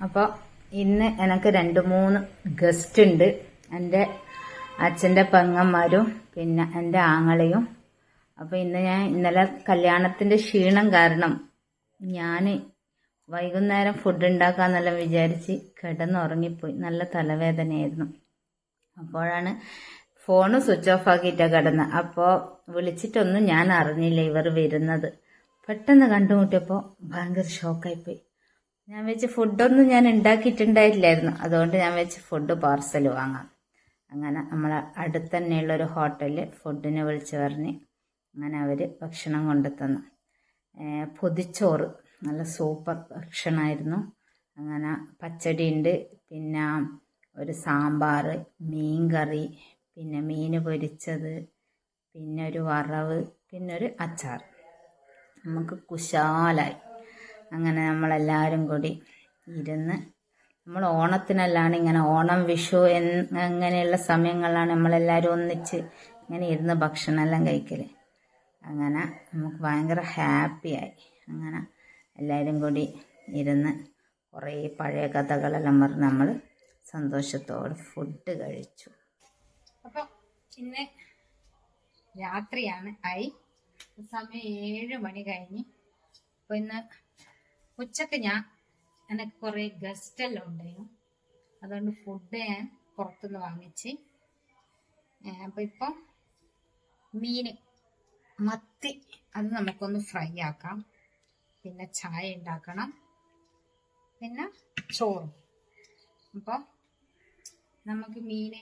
അപ്പോൾ ഇന്ന് എനിക്ക് 2-3 ഗസ്റ്റ് ഉണ്ട്. എൻ്റെ അച്ഛൻ്റെ പെങ്ങന്മാരും പിന്നെ എൻ്റെ ആങ്ങളെയും. അപ്പോൾ ഇന്ന് ഞാൻ ഇന്നലെ കല്യാണത്തിൻ്റെ ക്ഷീണം കാരണം ഞാൻ വൈകുന്നേരം ഫുഡ് ഉണ്ടാക്കാന്നെല്ലാം വിചാരിച്ച് കിടന്നുറങ്ങിപ്പോയി. നല്ല തലവേദനയായിരുന്നു. അപ്പോഴാണ് ഫോണ് സ്വിച്ച് ഓഫ് ആക്കിയിട്ടാണ് കിടന്നത്. അപ്പോൾ വിളിച്ചിട്ടൊന്നും ഞാൻ അറിഞ്ഞില്ല ഇവർ വരുന്നത്. പെട്ടെന്ന് കണ്ടുമുട്ടിയപ്പോൾ ഭയങ്കര ഷോക്കായിപ്പോയി. ഞാൻ വെച്ച് ഫുഡൊന്നും ഞാൻ ഉണ്ടാക്കിയിട്ടുണ്ടായില്ലായിരുന്നു. അതുകൊണ്ട് ഞാൻ വെച്ച് ഫുഡ് പാർസൽ വാങ്ങാം. അങ്ങനെ നമ്മളെ അടുത്ത് തന്നെയുള്ളൊരു ഹോട്ടലിൽ ഫുഡിനെ വിളിച്ച് പറഞ്ഞ് അങ്ങനെ അവർ ഭക്ഷണം കൊണ്ടു തന്നു. പൊതിച്ചോറ് നല്ല സൂപ്പർ ഭക്ഷണമായിരുന്നു. അങ്ങനെ പച്ചടി ഉണ്ട്, പിന്നെ ഒരു സാമ്പാർ, മീൻ കറി, പിന്നെ മീൻ പൊരിച്ചത്, പിന്നെ ഒരു വറവ്, പിന്നെ ഒരു അച്ചാർ. നമുക്ക് കുശാലായി. അങ്ങനെ നമ്മളെല്ലാവരും കൂടി ഇരുന്ന് നമ്മൾ ഓണത്തിനല്ലാണ് ഇങ്ങനെ ഓണം വിഷു അങ്ങനെയുള്ള സമയങ്ങളിലാണ് നമ്മളെല്ലാവരും ഒന്നിച്ച് ഇങ്ങനെ ഇരുന്ന് ഭക്ഷണമെല്ലാം കഴിക്കൽ. അങ്ങനെ നമുക്ക് ഭയങ്കര ഹാപ്പിയായി. അങ്ങനെ എല്ലാവരും കൂടി ഇരുന്ന് കുറേ പഴയ കഥകളെല്ലാം പറഞ്ഞ് നമ്മൾ സന്തോഷത്തോടെ ഫുഡ് കഴിച്ചു. അപ്പോൾ ഇന്ന് രാത്രിയാണ് ആയി, സമയം 7 മണി കഴിഞ്ഞ്. അപ്പോൾ ഇന്ന് ഉച്ചക്ക് എനിക്ക് കുറേ ഗസ്റ്റെല്ലാം ഉണ്ടായിരുന്നു. അതുകൊണ്ട് ഫുഡ് ഞാൻ പുറത്തുനിന്ന് വാങ്ങിച്ച്. അപ്പോൾ ഇപ്പം മീൻ മത്തി അത് നമുക്കൊന്ന് ഫ്രൈ ആക്കാം. പിന്നെ ചായ ഉണ്ടാക്കണം, പിന്നെ ചോറും. അപ്പോൾ നമുക്ക് മീൻ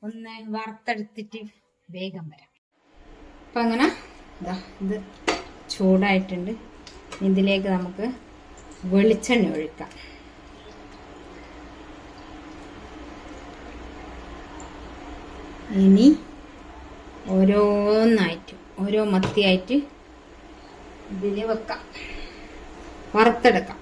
ഒന്ന് വറുത്തെടുത്തിട്ട് വേഗം വരാം. അപ്പം അങ്ങനെ ഇത് ചൂടായിട്ടുണ്ട്. ഇതിലേക്ക് നമുക്ക് വെളിച്ചെണ്ണ ഒഴിക്കാം. ഇനി ഓരോന്നായിട്ട് ഓരോ മത്തിയായിട്ട് ഇതിൽ വെക്കാം, വറുത്തെടുക്കാം.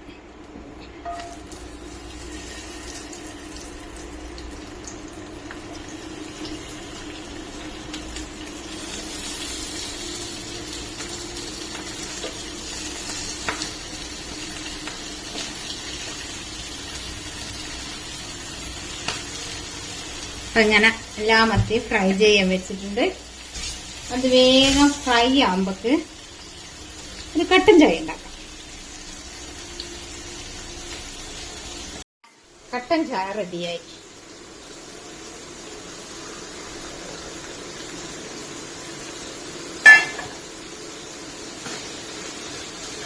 അപ്പം ഇങ്ങനെ എല്ലാ മത്തി ഫ്രൈ ചെയ്യാൻ വെച്ചിട്ടുണ്ട്. അത് വേഗം ഫ്രൈ ആകുമ്പോക്ക് ഒരു കട്ടൻ ചായ ഉണ്ടാക്കാം. കട്ടൻ ചായ റെഡിയായി.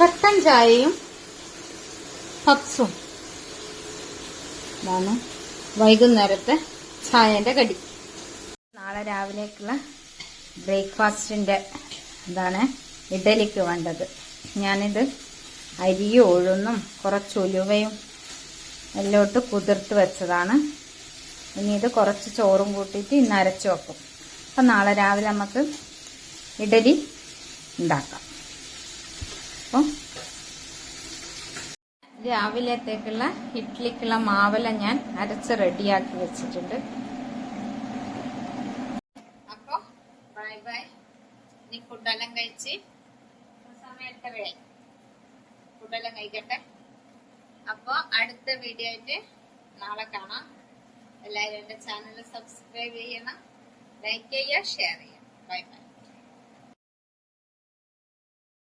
കട്ടൻ ചായയും പപ്സും ഇതാണ് വൈകുന്നേരത്തെ ചായൻ്റെ കടി. നാളെ രാവിലേക്കുള്ള ബ്രേക്ക്ഫാസ്റ്റിൻ്റെ ഇതാണ് ഇഡലിക്ക് വേണ്ടത്. ഞാനിത് അരിയും ഉഴുന്നും കുറച്ച് ഉലുവയും എല്ലാം ഇട്ട് കുതിർത്ത് വെച്ചതാണ്. ഇനി ഇത് കുറച്ച് ചോറും കൂട്ടിയിട്ട് ഇന്ന് അരച്ച് വെക്കും. അപ്പം നാളെ രാവിലെ നമുക്ക് ഇഡലി ഉണ്ടാക്കാം. അപ്പം രാവിലത്തേക്കുള്ള ഇഡ്ലിക്കുള്ള മാവെല്ലാം ഞാൻ അരച്ച് റെഡിയാക്കി വെച്ചിട്ടുണ്ട്. അപ്പോൾ ബൈ ബൈ. ഇനി ഫുഡെല്ലാം കഴിച്ച് സമയത്തെ ഫുഡെല്ലാം കഴിക്കട്ടെ. അപ്പോൾ അടുത്ത വീഡിയോ ആയിട്ട് നാളെ കാണാം. എല്ലാവരും എൻ്റെ ചാനൽ സബ്സ്ക്രൈബ് ചെയ്യണം, ലൈക്ക് ചെയ്യുക, ഷെയർ ചെയ്യുക. Bye bye.